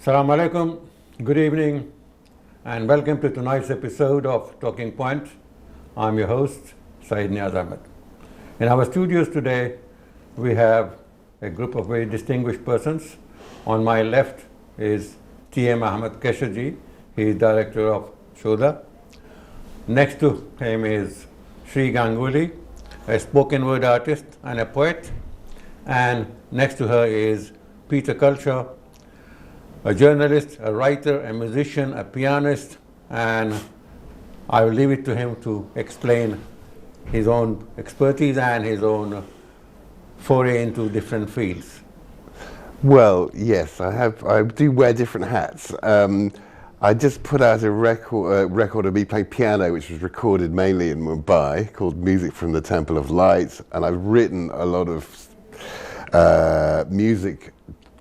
Assalamu alaikum, good evening, and welcome to tonight's episode of Talking Point. I'm your host, Saeed Niaz Ahmed. In our studios today, we have a group of very distinguished persons. On my left is T.M. Ahmed Keshaji. He is director of Shoda. Next to him is Sri Ganguly, a spoken word artist and a poet. And next to her is Peter Culture, a journalist, a writer, a musician, a pianist, and I will leave it to him to explain his own expertise and his own foray into different fields. Well, yes, I do wear different hats. I just put out a record of me playing piano, which was recorded mainly in Mumbai, called Music from the Temple of Light, and I've written a lot of music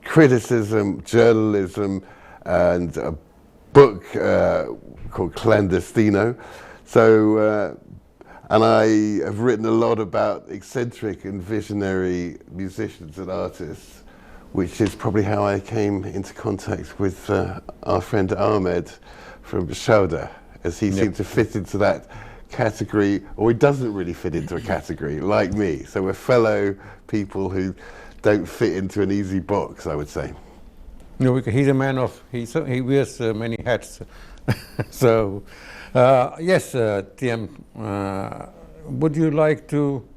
criticism, journalism, and a book called Clandestino. So, and I have written a lot about eccentric and visionary musicians and artists, which is probably how I came into contact with our friend Ahmed from Shoda, as he seemed to fit into that category, or he doesn't really fit into a category, like me. So we're fellow people who don't fit into an easy box, I would say. No, he's a man of, he wears many hats. So, yes, TM, would you like to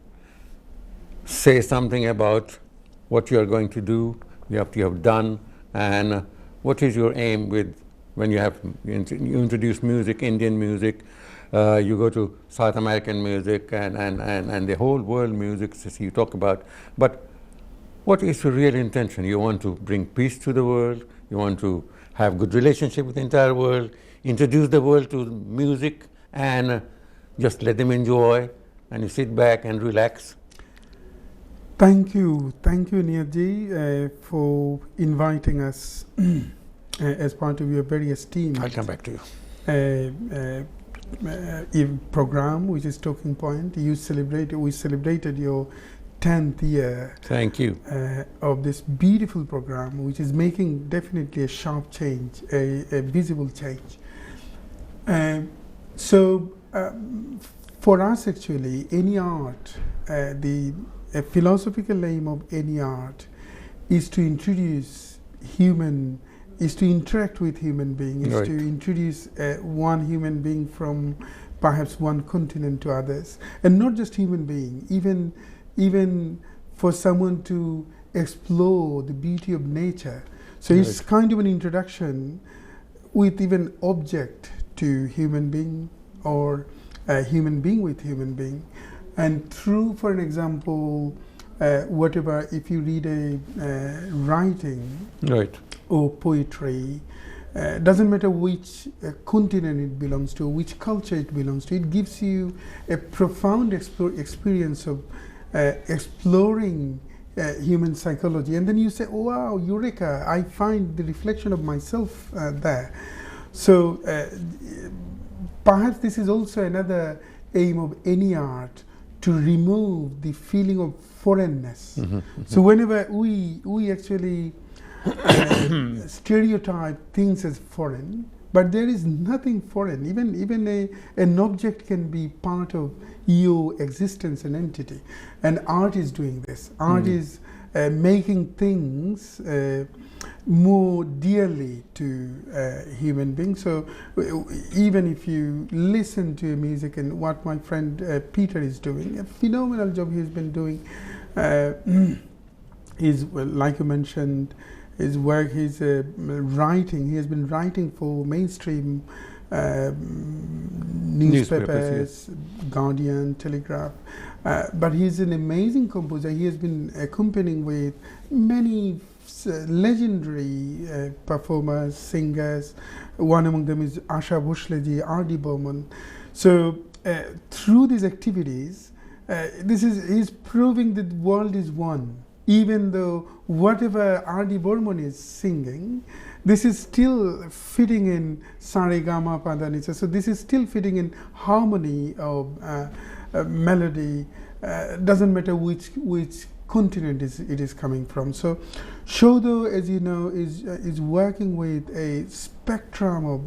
say something about what you are going to do, what you have done, and what is your aim with when you introduce music, Indian music, you go to South American music and the whole world music as you talk about, but what is your real intention? You want to bring peace to the world, you want to have good relationship with the entire world, introduce the world to music and just let them enjoy, and you sit back and relax. Thank you, Niyaji, for inviting us as part of your very esteemed I'll come back to you. Program, which is Talking Point. We celebrated your 10th year. Thank you. Of this beautiful program, which is making definitely a sharp change, a visible change. So, for us actually, any art, the philosophical aim of any art is to introduce is to interact with human beings, is to introduce one human being from perhaps one continent to others, and not just human being, even for someone to explore the beauty of nature. So it's kind of an introduction with even object to human being, or a human being with human being. And through, for an example, whatever, if you read a writing or poetry, doesn't matter which continent it belongs to, which culture it belongs to, it gives you a profound experience of exploring human psychology, and then you say, oh wow, eureka, I find the reflection of myself there. So perhaps this is also another aim of any art, to remove the feeling of foreignness. So whenever we actually stereotype things as foreign, but there is nothing foreign. Even an object can be part of your existence and entity. And art is doing this. Art is making things more dearly to human beings. So even if you listen to music, and what my friend Peter is doing, a phenomenal job he's been doing, is, well, like you mentioned, his work, he's writing. He has been writing for mainstream newspapers, Guardian, Telegraph. But he's an amazing composer. He has been accompanying with many legendary performers, singers. One among them is Asha Bhosleji, R.D. Burman. So through these activities, he's proving that the world is one. Even though whatever R.D. Burman is singing, this is still fitting in Saregama Padanisa. So this is still fitting in harmony of melody. Doesn't matter which continent it is coming from. So Shodo, as you know, is working with a spectrum of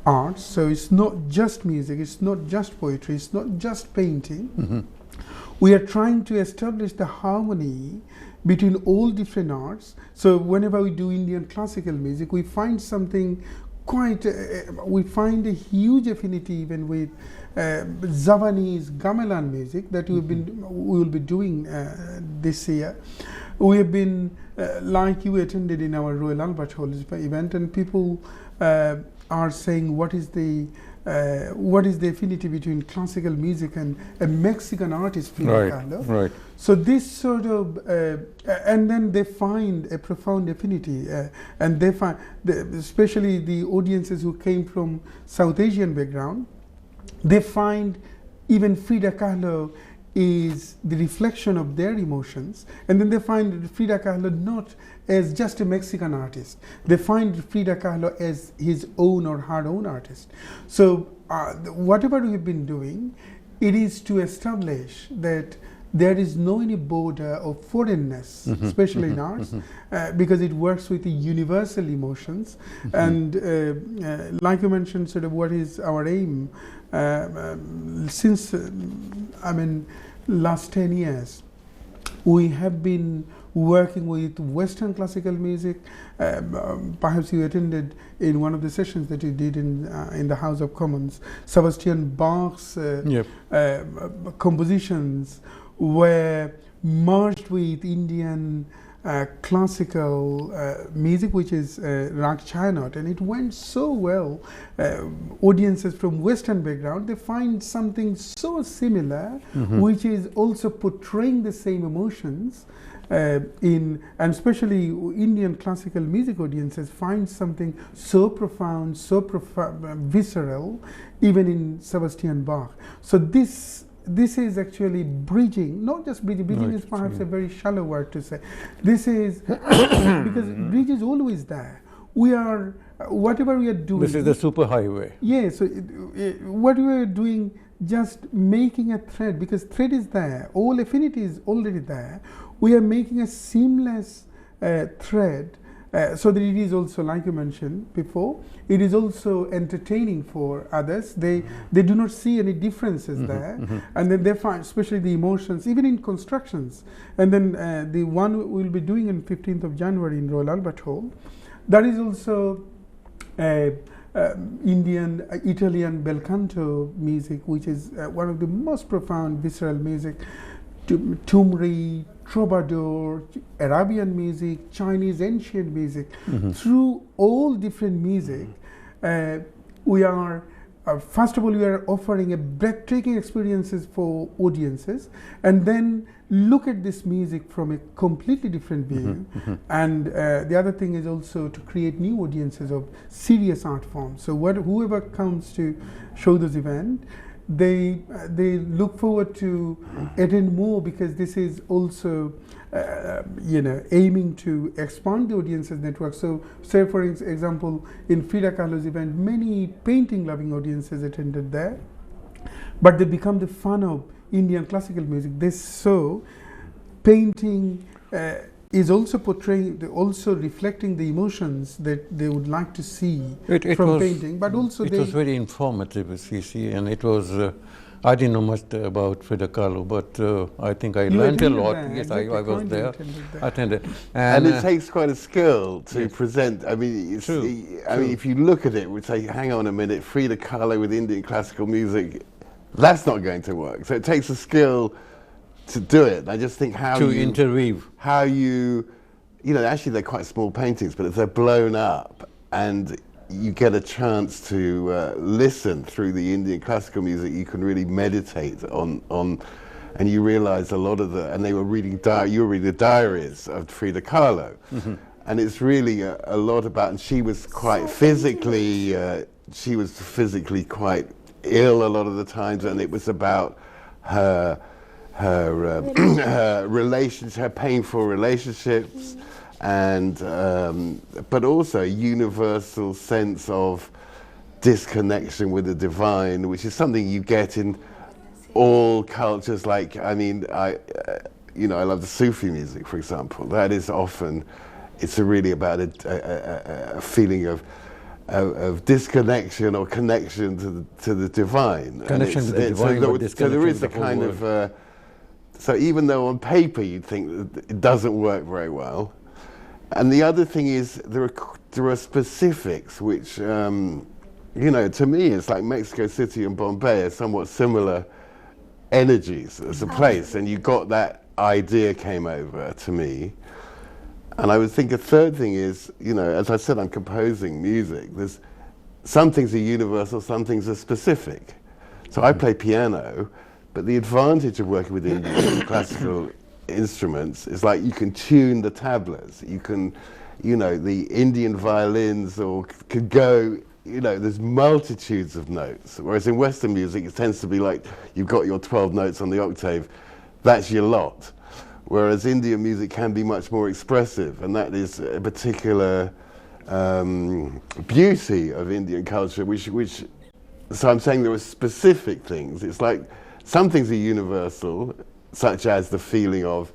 art. So it's not just music, it's not just poetry, it's not just painting. We are trying to establish the harmony between all different arts. So whenever we do Indian classical music, we find something quite, we find a huge affinity even with Javanese gamelan music that we will be doing this year. We have been, like you attended in our Royal Albert Hall event, and people are saying what is the affinity between classical music and a Mexican artist, Frida Kahlo. Right. So this sort of, and then they find a profound affinity, and they find, especially the audiences who came from South Asian background, they find even Frida Kahlo is the reflection of their emotions, and then they find Frida Kahlo not as just a Mexican artist. They find Frida Kahlo as his own or her own artist. So whatever we've been doing, it is to establish that there is no any border of foreignness, especially in arts, because it works with the universal emotions. And like you mentioned, sort of what is our aim? Since, last 10 years, we have been working with Western classical music. Perhaps you attended in one of the sessions that you did in the House of Commons. Sebastian Bach's compositions were merged with Indian classical music, which is Rag Chayanot, and it went so well. Audiences from Western background, they find something so similar, which is also portraying the same emotions and especially Indian classical music audiences find something so profound, visceral, even in Sebastian Bach. So this is actually bridging, not just bridging. Bridging is perhaps a very shallow word to say. This is because bridge is always there. We are, whatever we are doing. This is the superhighway. Yeah, so what we are doing, just making a thread, because thread is there, all affinity is already there. We are making a seamless thread so that it is also, like you mentioned before, it is also entertaining for others. They do not see any differences there, and then they find, especially the emotions, even in constructions. And then the one we will be doing on 15th of January in Royal Albert Hall, that is also Indian, Italian bel canto music, which is one of the most profound visceral music. Tumri, troubadour, Arabian music, Chinese ancient music. Through all different music, we are, first of all, we are offering a breathtaking experiences for audiences, and then look at this music from a completely different view. And the other thing is also to create new audiences of serious art forms. So whoever comes to show this event, they look forward to attend more, because this is also aiming to expand the audience's network. So say for example, in Frida Kahlo's event, many painting loving audiences attended there, but they become the fan of Indian classical music. They saw painting is also portraying, also reflecting the emotions that they would like to see from painting. But also it was very informative, CC, and it was, I didn't know much about Frida Kahlo, but I think I learned a lot. Yes, I was there. Attended. And it takes quite a skill to present. I mean, if you look at it, we'd say, hang on a minute, Frida Kahlo with Indian classical music, that's not going to work. So it takes a skill to do it. I just think how interweave. How actually they're quite small paintings, but if they're blown up and you get a chance to listen through the Indian classical music, you can really meditate on, and you realize a lot of and they were reading, you were reading the diaries of Frida Kahlo. And it's really a lot about, and she was quite physically quite ill a lot of the times, and it was about her relations, her painful relationships, and but also a universal sense of disconnection with the divine, which is something you get in all cultures. Like, I mean, you know, I love the Sufi music, for example. That is often, it's really about a feeling of disconnection or connection to the divine. Connection to the divine, but disconnection so there is with a the whole kind world. of, so even though on paper you'd think that it doesn't work very well, and the other thing is there are specifics which, you know, to me it's like Mexico City and Bombay are somewhat similar energies as a place, and you got that idea came over to me. And I would think a third thing is, you know, as I said, I'm composing music. There's some things are universal, some things are specific. So I play piano, but the advantage of working with Indian classical instruments is like you can tune the tablas. You can, you know, the Indian violins or could go, you know, there's multitudes of notes. Whereas in Western music, it tends to be like you've got your 12 notes on the octave, that's your lot. Whereas Indian music can be much more expressive, and that is a particular beauty of Indian culture, which, so I'm saying there are specific things. It's like some things are universal, such as the feeling of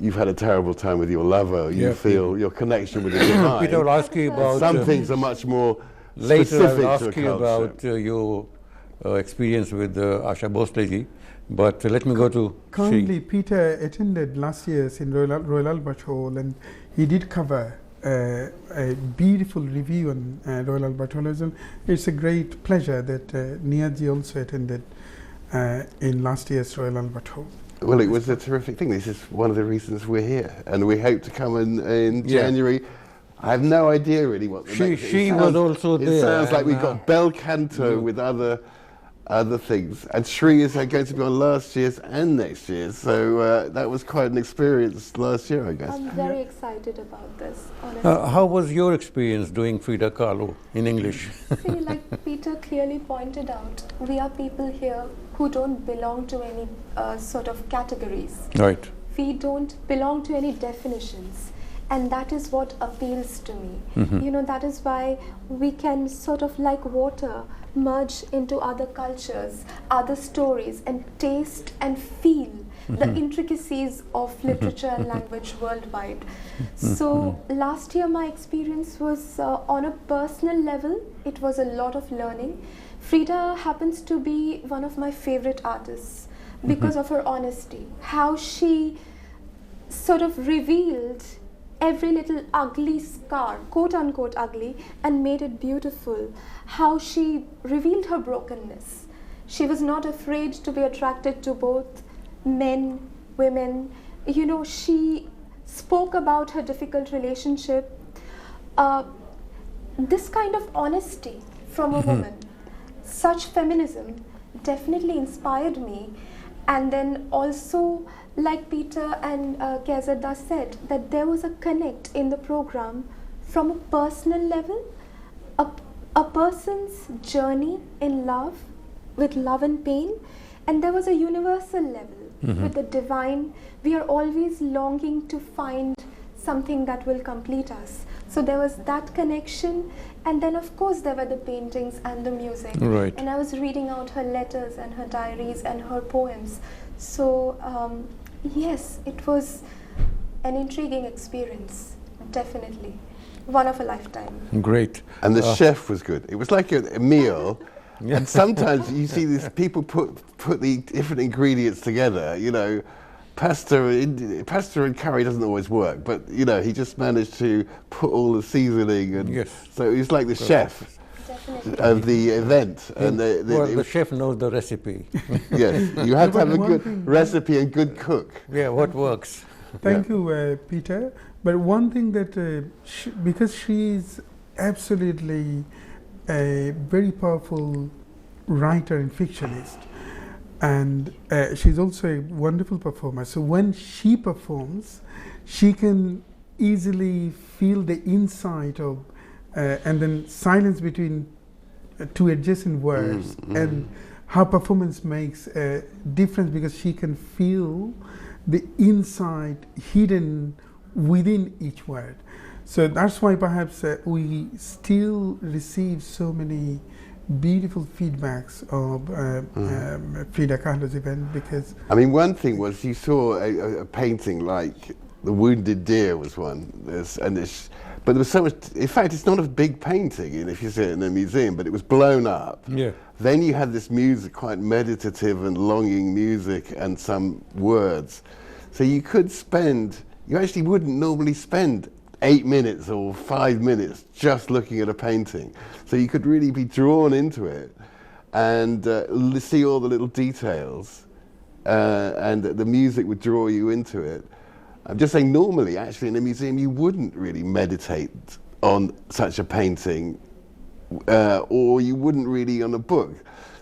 you've had a terrible time with your lover, you feel your connection with the divine. Peter, I'll ask you about... Some things are much more later specific I'll to a ask you culture. about your experience with Asha Bhosle ji, but let me go to Currently, Peter attended last year's in Royal Albert Hall, and he did cover a beautiful review on Royal Albert Hall. It's a great pleasure that Niazi also attended in last year's Royal Albert Hall. Well, it was a terrific thing. This is one of the reasons we're here, and we hope to come in January. I have no idea really what the next... She was also there. It sounds like we've got bel canto with other things, and Shri is going to be on last year's and next year's, so that was quite an experience last year, I guess. I'm very excited about this, honestly. how was your experience doing Frida Kahlo in English? See, like Peter clearly pointed out, we are people here who don't belong to any sort of categories. Right. We don't belong to any definitions. And that is what appeals to me. You know, that is why we can sort of like water merge into other cultures, other stories, and taste and feel the intricacies of literature and language worldwide. So last year my experience was on a personal level. It was a lot of learning. Frida happens to be one of my favorite artists because of her honesty, how she sort of revealed every little ugly scar, quote unquote ugly, and made it beautiful. How she revealed her brokenness. She was not afraid to be attracted to both men, women. You know, she spoke about her difficult relationship. This kind of honesty from a woman, such feminism definitely inspired me. And then also, like Peter and Kezada said, that there was a connect in the program from a personal level, a person's journey in love, with love and pain, and there was a universal level with the divine. We are always longing to find something that will complete us. So there was that connection, and then of course there were the paintings and the music. Right. And I was reading out her letters and her diaries and her poems. So yes, it was an intriguing experience, definitely. One of a lifetime. Great. And the chef was good. It was like a meal. And sometimes you see these people put the different ingredients together, you know. Pasta and curry doesn't always work, but you know, he just managed to put all the seasoning, and so he's like the chef of the event. And the chef knows the recipe. Yes, you have to have a good recipe and good cook. Yeah, what works. Thank you, Peter. But one thing that, because she is absolutely a very powerful writer and fictionist, and she's also a wonderful performer. So when she performs, she can easily feel the insight of, and then silence between two adjacent words, and her performance makes a difference because she can feel the insight hidden within each word. So that's why perhaps we still receive so many beautiful feedbacks of Frida Kahlo's event, because I mean, one thing was you saw a painting like the Wounded Deer was one, but there was so much. In fact, it's not a big painting, if you see it in a museum, but it was blown up. Yeah. Then you had this music, quite meditative and longing music, and some words. So you could spend. You actually wouldn't normally spend 8 minutes or 5 minutes just looking at a painting. So you could really be drawn into it and see all the little details, and the music would draw you into it. I'm just saying, normally, actually, in a museum, you wouldn't really meditate on such a painting, or you wouldn't really on a book.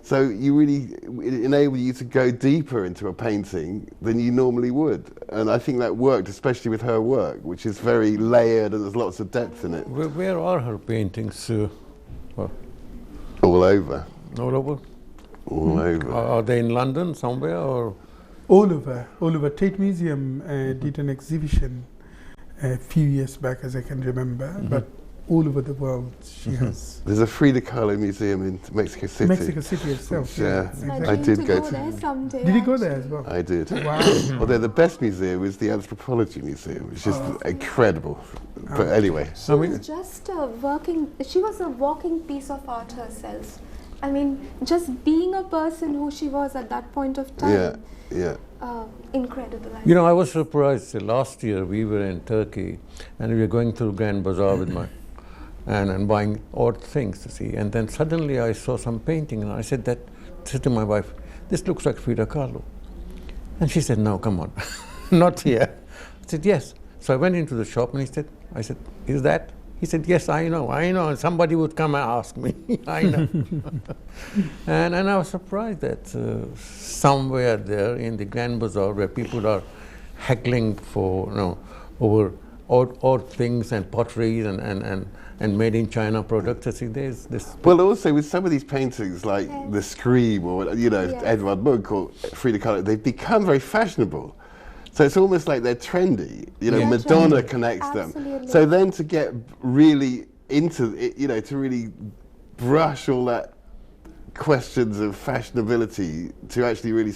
So it enabled you to go deeper into a painting than you normally would. And I think that worked, especially with her work, which is very layered and there's lots of depth in it. Where are her paintings? All over. All over? All over. Are they in London somewhere, or? all over. Tate Museum did an exhibition a few years back, as I can remember, but all over the world she has. There's a Frida Kahlo museum in Mexico City. Mexico City itself, Yeah. exactly. I did go to. there someday. Did you go there as well? I did. Wow. Although the best museum is the Anthropology Museum, which is incredible. But anyway. She was just she was a walking piece of art herself. I mean, just being a person who she was at that point of time. Yeah. Incredible. You know, I was surprised. Last year we were in Turkey and we were going through Grand Bazaar with my and buying odd things to see. And then suddenly I saw some painting and I said to my wife, "This looks like Frida Kahlo." And she said, "No, come on, not here." I said, "Yes." So I went into the shop and I said, "Is that?" He said, "Yes, I know. And somebody would come and ask me." I know. and I was surprised that somewhere there in the Grand Bazaar, where people are haggling for, over odd things and potteries and made in China products, I see there's this. Well, also with some of these paintings, like The Scream or Edvard Munch or Frida Kahlo, they've become very fashionable. So it's almost like they're trendy. Madonna connects them. So then to get really into it, to really brush all that questions of fashionability, to actually really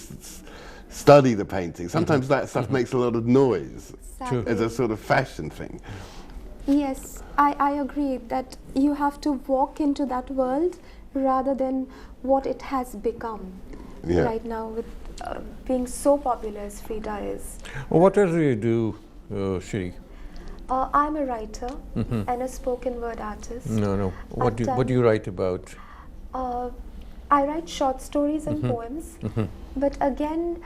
study the painting. Sometimes that stuff makes a lot of noise as a sort of fashion thing. Yes, I agree that you have to walk into that world rather than what it has become right now with being so popular as Frida is. What else do you do, Shri? I'm a writer and a spoken word artist. No. What do you write about? I write short stories and poems, but again,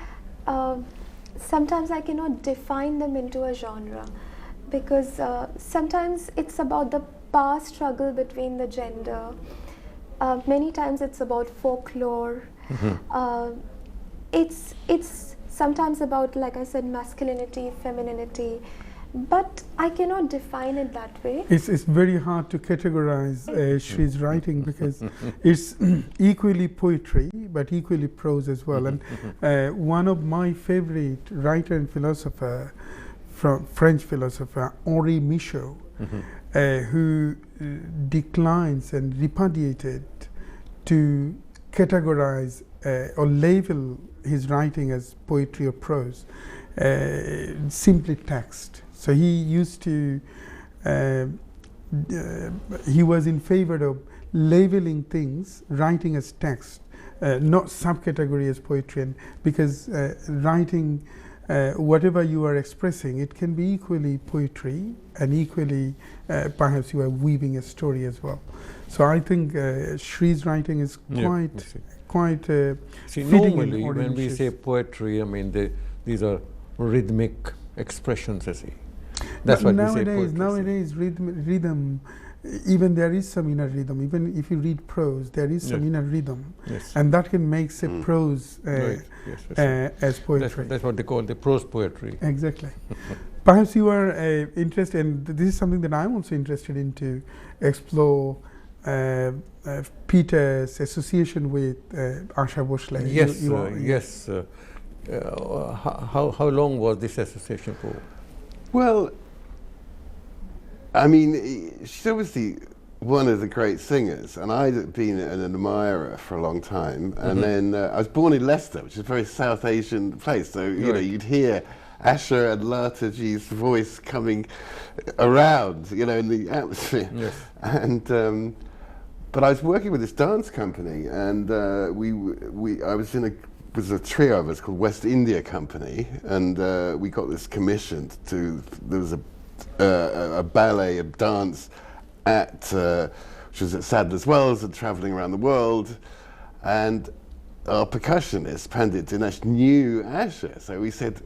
sometimes I cannot define them into a genre, because sometimes it's about the power struggle between the gender. Many times it's about folklore. It's sometimes about, like I said, masculinity, femininity, but I cannot define it that way. It's very hard to categorize Shri's writing, because it's equally poetry but equally prose as well. And one of my favorite writer and philosopher, French philosopher Henri Michaud, who declines and repudiated to categorize or label his writing as poetry or prose, simply text. So he used to, he was in favor of labeling things, writing as text, not subcategory as poetry, and because writing, whatever you are expressing, it can be equally poetry and equally perhaps you are weaving a story as well. So I think Shri's writing is quite See, fitting normally in when we say poetry, I mean these are rhythmic expressions, I see. That's what we say poetry. Nowadays, rhythm, even there is some inner rhythm. Even if you read prose, there is some inner rhythm, and that can make say prose as poetry. That's what they call the prose poetry. Exactly. Perhaps you are interested, and this is something that I'm also interested in, to explore Peter's association with Asha Bhosle. Yes. How long was this association for? Well, I mean, she's obviously one of the great singers, and I'd been an admirer for a long time. And then I was born in Leicester, which is a very South Asian place. So you know, you'd hear Asha and Lataji's voice coming around, you know, in the atmosphere. Yes. And but I was working with this dance company, and I was in a trio of us called West India Company, and we got this commissioned to. There was a ballet, a dance which was at Sadler's Wells and travelling around the world, and our percussionist Pandit Dinesh knew Asha, so we said,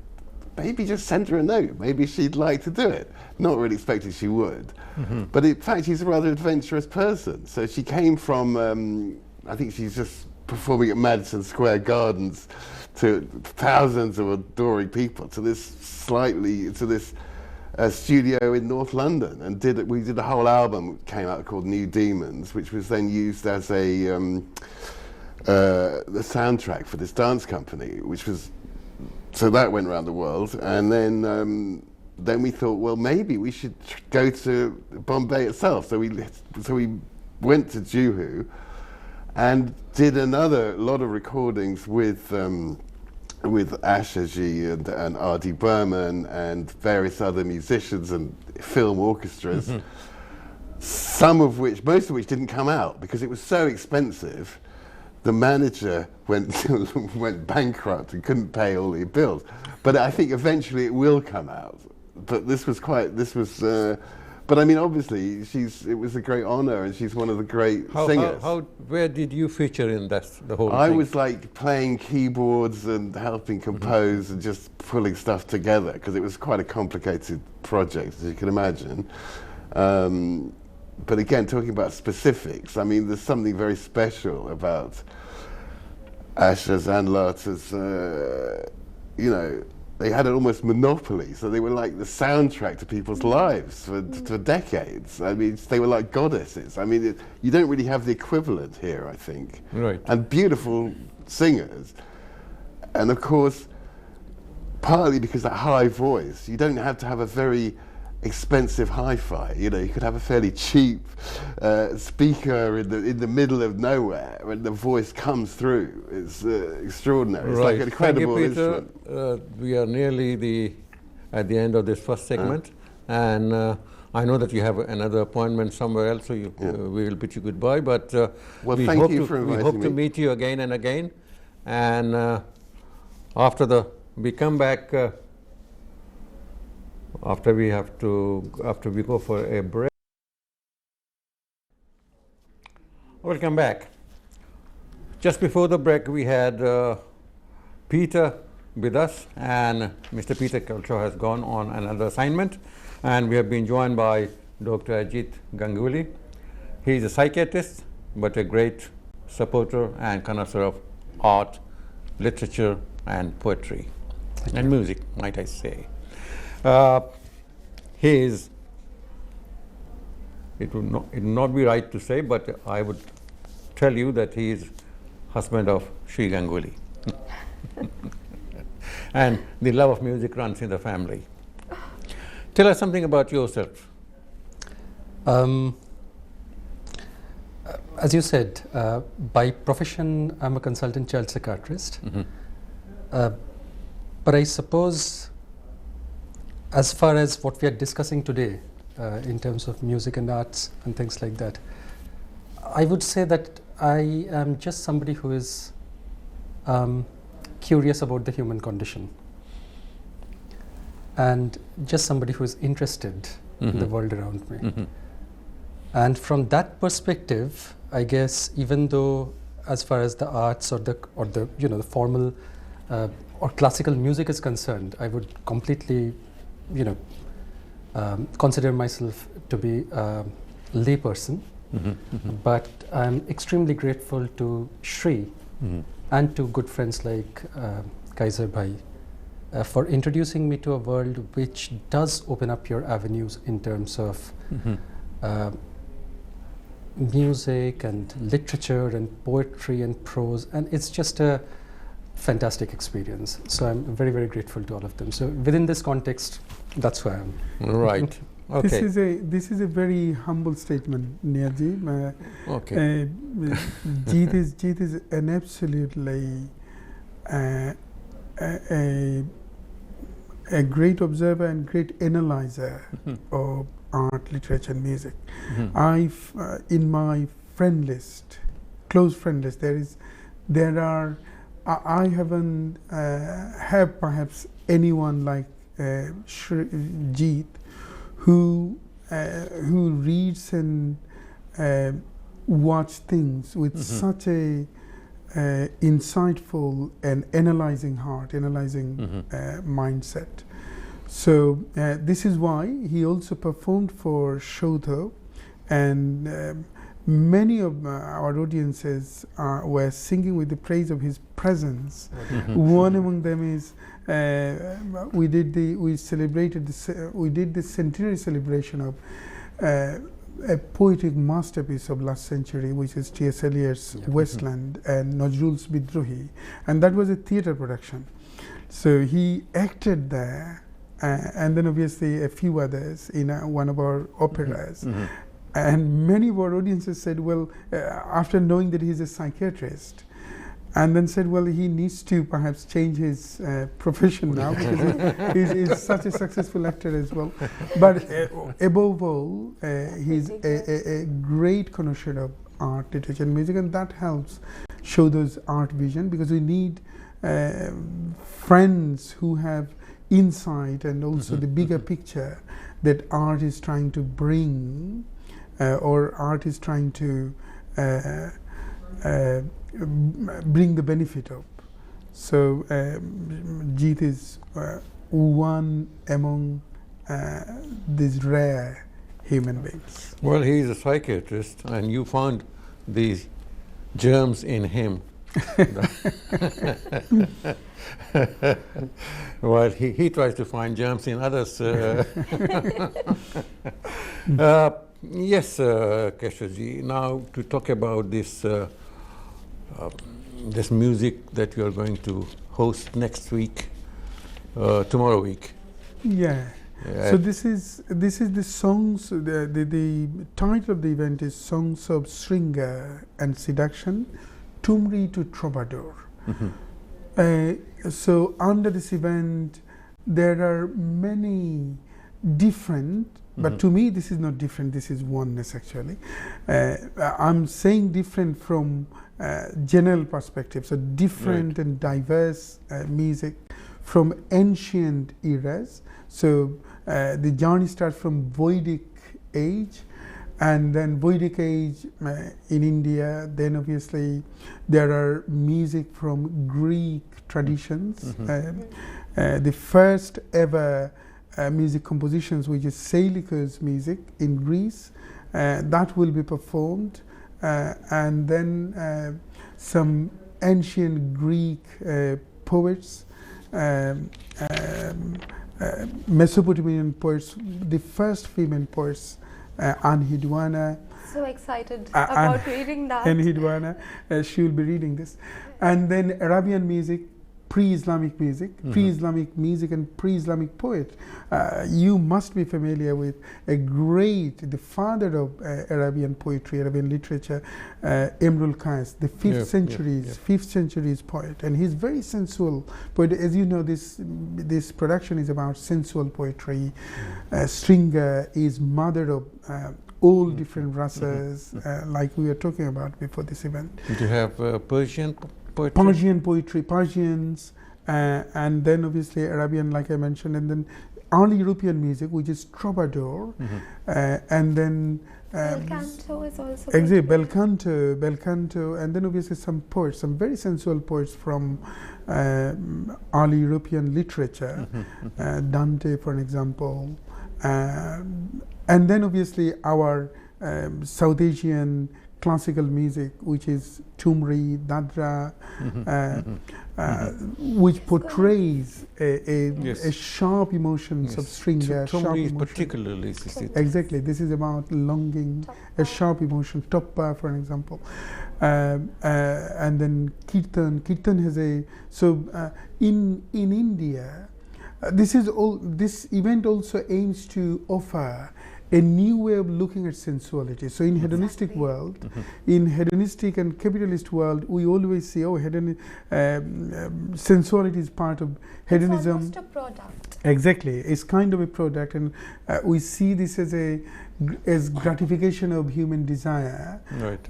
maybe just send her a note, maybe she'd like to do it. Not really expecting she would, but in fact she's a rather adventurous person. So she came from, I think she's just performing at Madison Square Gardens to thousands of adoring people, to this studio in North London, and we did a whole album came out called New Demons, which was then used as the soundtrack for this dance company, so that went around the world. And then we thought, well, maybe we should go to Bombay itself. So we went to Juhu and did a lot of recordings with Asha Ji and R.D. Burman and various other musicians and film orchestras, most of which didn't come out because it was so expensive. The manager went bankrupt and couldn't pay all the bills. But I think eventually it will come out. But but I mean, obviously, it was a great honor, and she's one of the great singers. Where did you feature in the whole thing? I was like playing keyboards and helping compose and just pulling stuff together, because it was quite a complicated project, as you can imagine. But again, talking about specifics, I mean, there's something very special about Asha's and Lata's, you know, they had an almost monopoly, so they were like the soundtrack to people's lives for decades. I mean, they were like goddesses. I mean, you don't really have the equivalent here, I think. Right. And beautiful singers. And of course, partly because that high voice, you don't have to have a very expensive hi-fi. You know, you could have a fairly cheap speaker in the middle of nowhere, and the voice comes through. It's extraordinary. It's like an incredible instrument. We are nearly at the end of this first segment, and I know that you have another appointment somewhere else, so we will bid you goodbye. But well, thank you for inviting me. We hope to meet you again and again. And after we come back. After we go for a break. Welcome back. Just before the break, we had Peter with us, and Mr. Peter Culshaw has gone on another assignment, and we have been joined by Dr. Ajit Ganguly. He is a psychiatrist, but a great supporter and connoisseur of art, literature, and poetry, and music, might I say. It would not be right to say, but I would tell you that he is husband of Shri Ganguly. And the love of music runs in the family. Tell us something about yourself. As you said, by profession, I'm a consultant child psychiatrist. But I suppose, as far as what we are discussing today, in terms of music and arts and things like that, I would say that I am just somebody who is curious about the human condition, and just somebody who is interested in the world around me. And from that perspective, I guess, even though as far as the arts or the the formal or classical music is concerned, I would completely consider myself to be a lay person. But I'm extremely grateful to Shri and to good friends like Kaiser Bhai for introducing me to a world which does open up your avenues in terms of music and literature and poetry and prose, and it's just a fantastic experience. So I'm very, very grateful to all of them. So within this context, that's who I am. Right. Okay. This is a very humble statement, Niyaji. Okay. Jeet is an absolutely a great observer and great analyzer of art, literature, and music. I've in my friend list, close friend list, there are I haven't have perhaps anyone like Jeet who reads and watch things with such a insightful and analyzing heart, analyzing mindset. So this is why he also performed for Shodho, and many of our audiences were singing with the praise of his presence. One among them is we did the centenary celebration of a poetic masterpiece of last century, which is T.S. Eliot's Wasteland and Nazrul's Bidrohi, and that was a theatre production. So he acted there, and then obviously a few others in one of our operas. And many of our audiences said, well, after knowing that he's a psychiatrist, and then said, well, he needs to perhaps change his profession now because he's such a successful actor as well. But above all, he's a great connoisseur of art, literature, and music, and that helps show those art vision, because we need friends who have insight and also the bigger picture that art is trying to bring, or art is trying to bring the benefit of. So Jeet is one among these rare human beings. Well, he's a psychiatrist, and you found these germs in him. Well, he tries to find germs in others. Yes, Keshaji. Now to talk about this this music that you are going to host next week, tomorrow week. Yeah. So this is the songs. The title of the event is Songs of Shringa and Seduction, Tumri to Troubadour. So under this event, there are many different. But to me, this is not different. This is oneness, actually. I'm saying different from general perspective. So different and diverse music from ancient eras. So the journey starts from Vedic age, and then Vedic age in India. Then obviously there are music from Greek traditions. The first ever music compositions, which is Seilikos music in Greece, that will be performed, and then some ancient Greek poets, Mesopotamian poets, the first female poets, Anhidwana. So excited about reading that. Anhidwana, she will be reading this, and then Arabian music, pre-Islamic music, and pre-Islamic poet. You must be familiar with the father of Arabian poetry, Arabian literature, Imrul Qais, the 5th century's poet, and he's very sensual poet. As you know, this production is about sensual poetry. Shringa is mother of all different rasas, like we were talking about before this event. Did you have Persian poetry? Persian poetry, Persians, and then obviously Arabian, like I mentioned, and then early European music, which is troubadour, and then bel canto is also bel canto, and then obviously some poets, some very sensual poets from early European literature, Dante, for example, and then obviously our South Asian classical music, which is Tumri, Dadra, which portrays a sharp emotions of Shringa. Tumri is particularly. Exactly, this is about longing, a sharp emotion. Toppa, for example, and then Kirtan. Kirtan has in India, This event also aims to offer a new way of looking at sensuality. So in hedonistic world, in hedonistic and capitalist world, we always say, oh, sensuality is part of hedonism. It's almost a product. Exactly, it's kind of a product, and we see this as gratification of human desire. Right.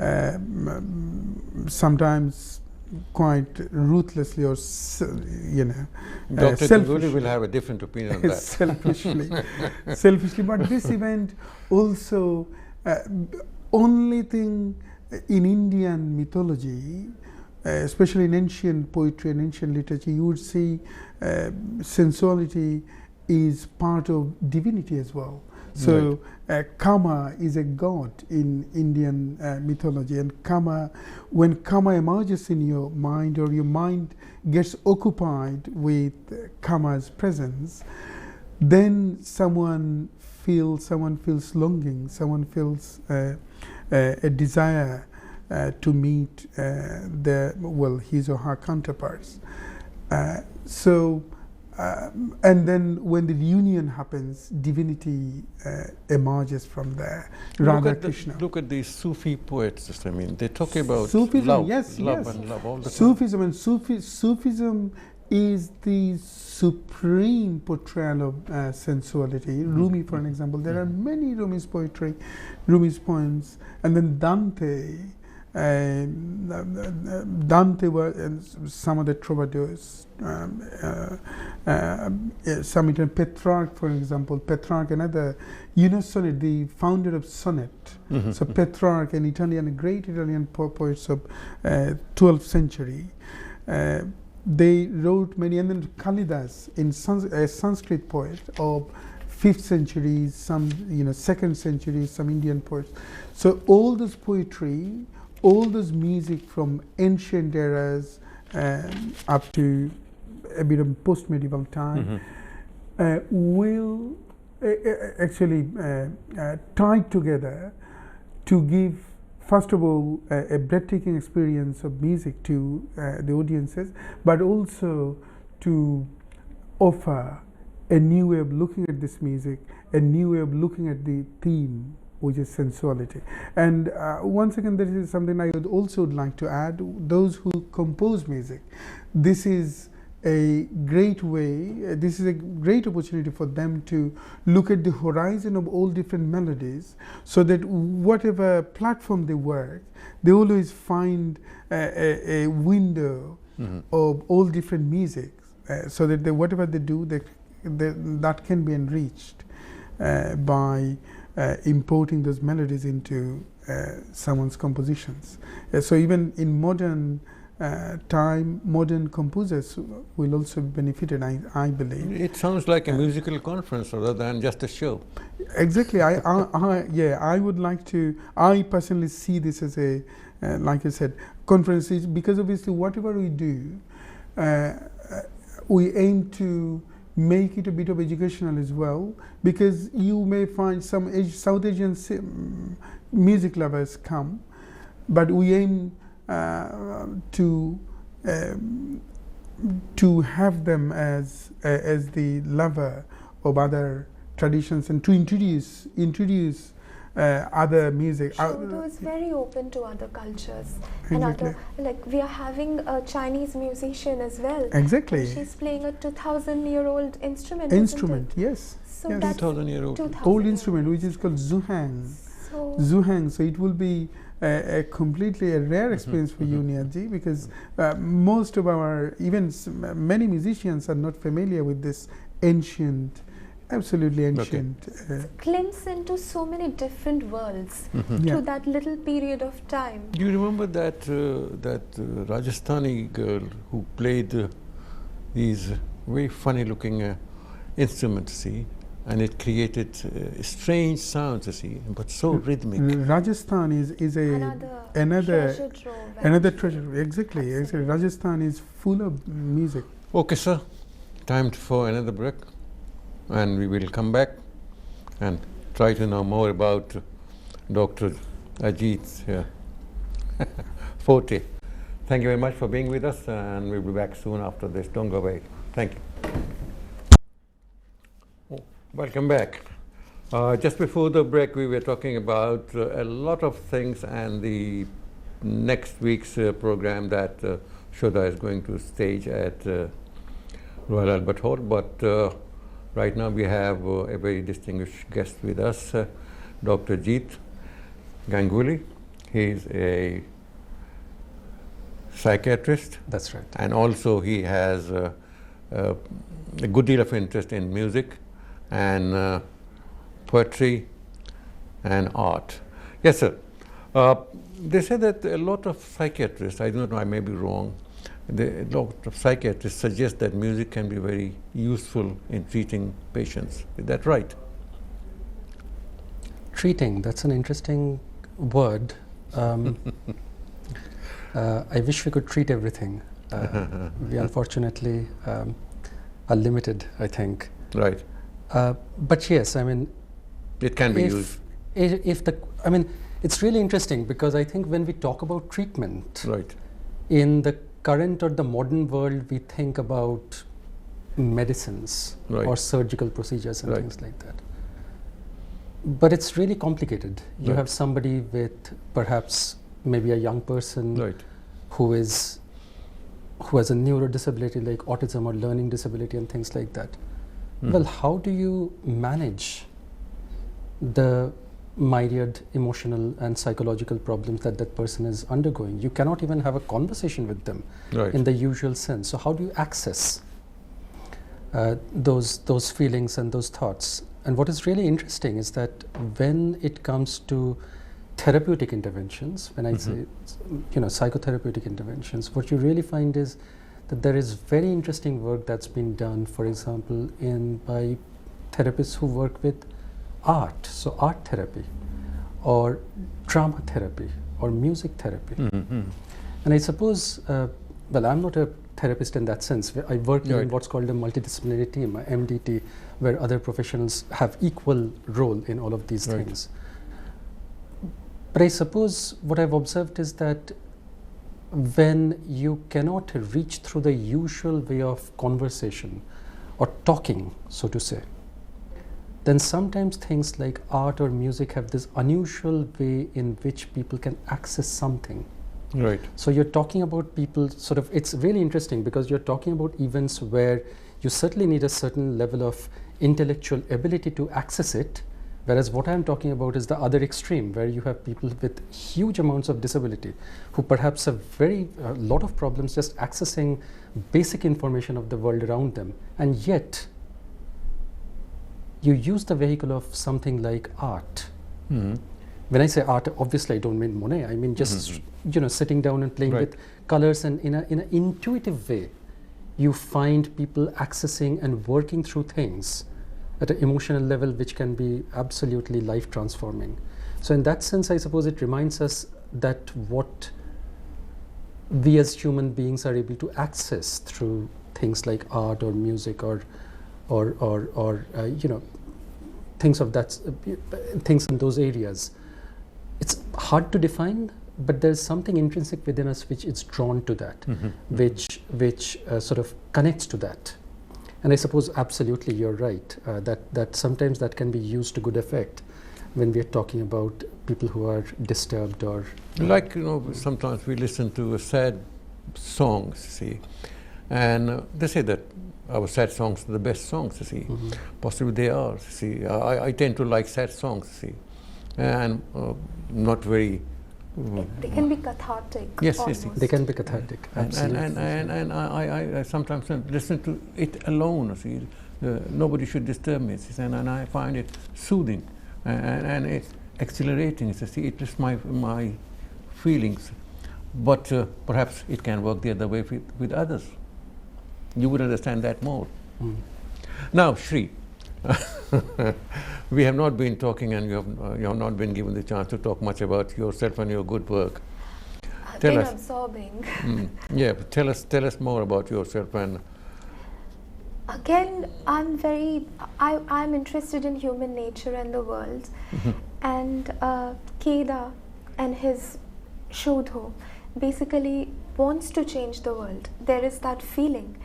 Sometimes quite ruthlessly, or Dr. Tanguri will have a different opinion on that. selfishly. But this event also, only thing in Indian mythology, especially in ancient poetry and ancient literature, you would see sensuality is part of divinity as well. So Kama is a god in Indian mythology, and when Kama emerges in your mind, or your mind gets occupied with Kama's presence, then someone feels longing, someone feels a desire to meet his or her counterparts. And then when the reunion happens, divinity emerges from there. Radha Krishna. Look at these Sufi poets. I mean, they talk about Sufism, love, yes. and love all the Sufism and Sufism is the supreme portrayal of sensuality. Rumi, for an example, there are many Rumi's poems, and then Dante. Dante and some of the troubadours, some Italian Petrarch, for example. Petrarch, another, sonnet, the founder of sonnet. So Petrarch, a great Italian poets of 12th century. They wrote many, and then Kalidas, a Sanskrit poet of 5th century, some 2nd century, some Indian poets. So all this poetry, all this music from ancient eras up to a bit of post-medieval time will actually tied together to give, first of all, a breathtaking experience of music to the audiences, but also to offer a new way of looking at this music, a new way of looking at the theme, which is sensuality. And once again, there is something I would also like to add. Those who compose music, this is a great way, this is a great opportunity for them to look at the horizon of all different melodies, so that whatever platform they work, they always find a window of all different music, so that whatever they do, that can be enriched by importing those melodies into someone's compositions. So even in modern time, modern composers will also be benefited, I believe. It sounds like a musical conference rather than just a show. Exactly. I would like to, I personally see this as a, like I said, conferences, because obviously whatever we do, we aim to make it a bit of educational as well, because you may find some South Asian music lovers come, but we aim to have them as the lover of other traditions, and to introduce other music. Shodo is very open to other cultures. Exactly. And other, like we are having a Chinese musician as well. Exactly. And she's playing a 2,000-year-old instrument. Yes. So yes. that's 2,000-year-old old instrument, which is called zuhang. So it will be a completely a rare experience for you, Niyaji, because most of our, even many musicians are not familiar with this ancient, absolutely ancient. Glimpse into so many different worlds through that little period of time. Do you remember that Rajasthani girl who played these very funny-looking instruments? See, and it created strange sounds. See, but so rhythmic. Rajasthan is another treasure. Exactly. Rajasthan is full of music. Okay, sir. Time for another break. And we will come back and try to know more about Dr. Ajit Pothe. Thank you very much for being with us, and we'll be back soon after this. Don't go away. Thank you. Welcome back. Just before the break, we were talking about a lot of things and the next week's program that Shoda is going to stage at Royal Albert Hall. But right now we have a very distinguished guest with us, Dr. Jeet Ganguly. He's a psychiatrist. That's right. And also he has a good deal of interest in music and poetry and art. Yes, sir. They say that a lot of psychiatrists, I don't know, I may be wrong, a lot of psychiatrists suggest that music can be very useful in treating patients. Is that right? Treating, that's an interesting word. I wish we could treat everything. We unfortunately are limited, I think. Right. But yes, I mean, it can be used. I mean, it's really interesting because I think when we talk about treatment, right, in the current or the modern world, we think about medicines right, or surgical procedures and right, things like that. But it's really complicated. You right, have somebody with perhaps maybe a young person right, who has a neuro disability like autism or learning disability and things like that. Well, how do you manage the myriad emotional and psychological problems that that person is undergoing? You cannot even have a conversation with them right, in the usual sense. So how do you access those feelings and those thoughts? And what is really interesting is that when it comes to therapeutic interventions, when I say, psychotherapeutic interventions, what you really find is that there is very interesting work that's been done, for example, by therapists who work with art, so art therapy, or drama therapy, or music therapy. And I suppose, well, I'm not a therapist in that sense. I work in what's called a multidisciplinary team, a MDT, where other professionals have equal role in all of these things. But I suppose what I've observed is that when you cannot reach through the usual way of conversation or talking, so to say, then sometimes things like art or music have this unusual way in which people can access something. right. So you're talking about people sort of, it's really interesting because you're talking about events where you certainly need a certain level of intellectual ability to access it. Whereas what I'm talking about is the other extreme, where you have people with huge amounts of disability who perhaps have a lot of problems just accessing basic information of the world around them. And yet, you use the vehicle of something like art. When I say art, obviously I don't mean Monet. I mean just sitting down and playing with colors, and in an intuitive way, you find people accessing and working through things at an emotional level which can be absolutely life transforming. So in that sense, I suppose it reminds us that what we as human beings are able to access through things like art or music or things of that, things in those areas. It's hard to define, but there's something intrinsic within us which is drawn to that, which sort of connects to that. And I suppose absolutely you're right, that sometimes that can be used to good effect when we're talking about people who are disturbed or... Like, sometimes we listen to sad songs, see, and they say that our sad songs are the best songs, see. Possibly they are, see. I tend to like sad songs, see, and not very... They can be cathartic. Yes, almost. yes, They can be cathartic, absolutely. And I sometimes listen to it alone, see. Nobody should disturb me, see, and I find it soothing and it's exhilarating, see. It lifts my feelings. But perhaps it can work the other way with others. You would understand that more. Now, Shri, we have not been talking, and you have not been given the chance to talk much about yourself and your good work. Tell us. Absorbing. Yeah, but tell us more about yourself. And again, I'm interested in human nature and the world, and Keda and his Shodho basically wants to change the world. There is that feeling.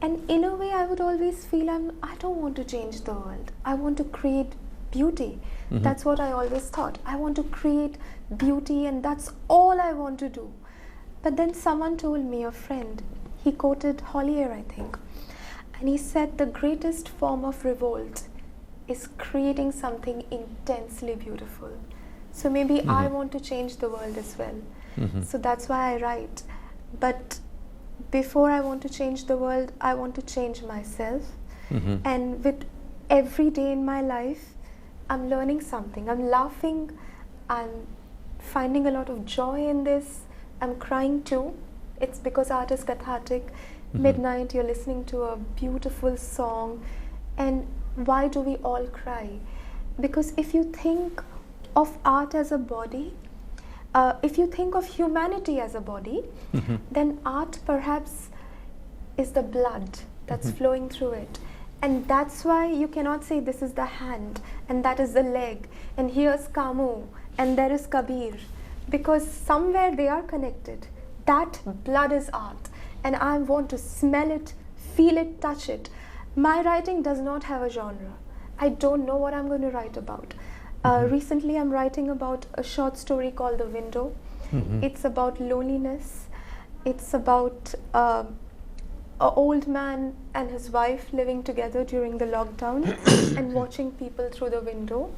And in a way, I would always feel I don't want to change the world. I want to create beauty. That's what I always thought. I want to create beauty, and that's all I want to do. But then someone told me, a friend, he quoted Hollier, I think, and he said the greatest form of revolt is creating something intensely beautiful. So maybe I want to change the world as well. So that's why I write. But before I want to change the world, I want to change myself. And with every day in my life, I'm learning something. I'm laughing. I'm finding a lot of joy in this. I'm crying too. It's because art is cathartic. Midnight, you're listening to a beautiful song. And why do we all cry? Because if you think of art as a body, if you think of humanity as a body, then art perhaps is the blood that's flowing through it. And that's why you cannot say this is the hand and that is the leg and here's Kamu and there is Kabir, because somewhere they are connected. That blood is art, and I want to smell it, feel it, touch it. My writing does not have a genre. I don't know what I'm going to write about. Recently I'm writing about a short story called The Window. It's about loneliness. It's about an old man and his wife living together during the lockdown and watching people through the window.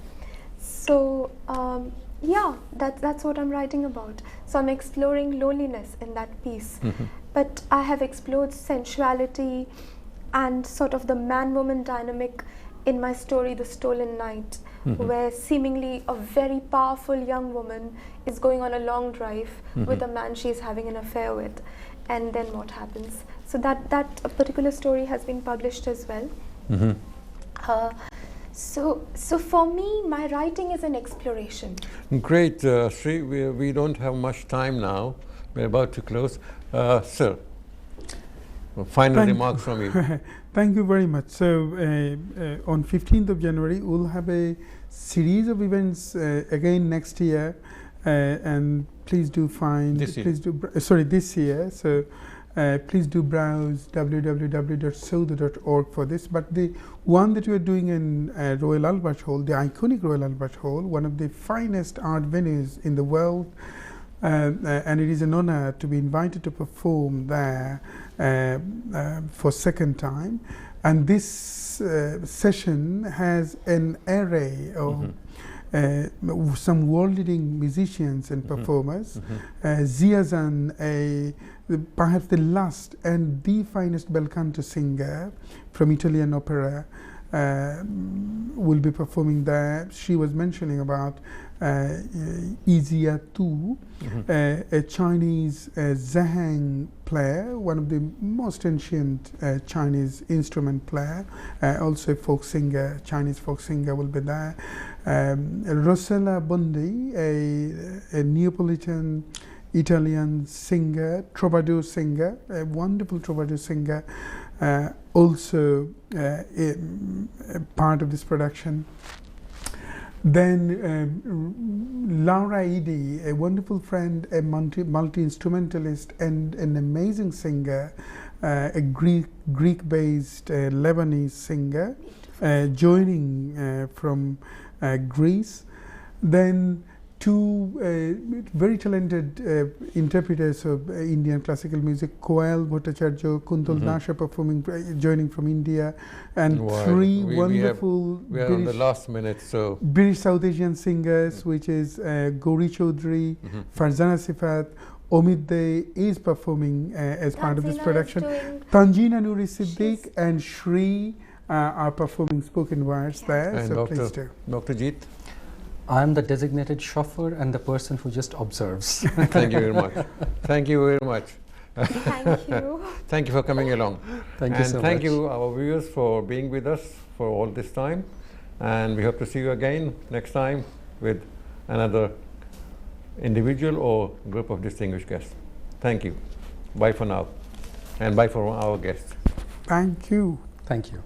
So yeah, that's what I'm writing about. So I'm exploring loneliness in that piece. But I have explored sensuality and sort of the man-woman dynamic in my story, The Stolen Night, where seemingly a very powerful young woman is going on a long drive with a man she's having an affair with. And then what happens? So that particular story has been published as well. So for me, my writing is an exploration. Great, Sri. We don't have much time now. We're about to close. Sir, final remarks from you. Thank you very much. So on 15th of January, we'll have a series of events again next year, and please do find. This year. Please do. This year. So please do browse www.southe.org for this. But the one that we are doing in Royal Albert Hall, the iconic Royal Albert Hall, one of the finest art venues in the world. And it is an honor to be invited to perform there for second time. And this session has an array of some world-leading musicians and performers. Ziazan, perhaps the last and the finest bel canto singer from Italian opera, will be performing there. She was mentioning about Izia Tu, a Chinese zhang player, one of the most ancient Chinese instrument player, also a folk singer, Chinese folk singer will be there. Rosella Bondi, a Neapolitan Italian singer, troubadour singer, a wonderful troubadour singer, also a part of this production. Then Laura Eady, a wonderful friend, a multi-instrumentalist and an amazing singer, a Greek-based Lebanese singer, joining from Greece. Then two very talented interpreters of Indian classical music, Koel Bhattacharya, Kuntal Dasha performing, joining from India, and three wonderful we are on the last minute, so British South Asian singers, which is Gauri Chaudhary, Farzana Sifat. Omid Dey is performing as part of this production. Tanjina Nuri Siddiq and Shri are performing spoken words there. And so please do. Dr. Jeet. I'm the designated chauffeur and the person who just observes. Thank you very much. Thank you very much. Thank you. Thank you for coming along. Thank you so much. And thank you, our viewers, for being with us for all this time. And we hope to see you again next time with another individual or group of distinguished guests. Thank you. Bye for now. And bye for our guests. Thank you. Thank you.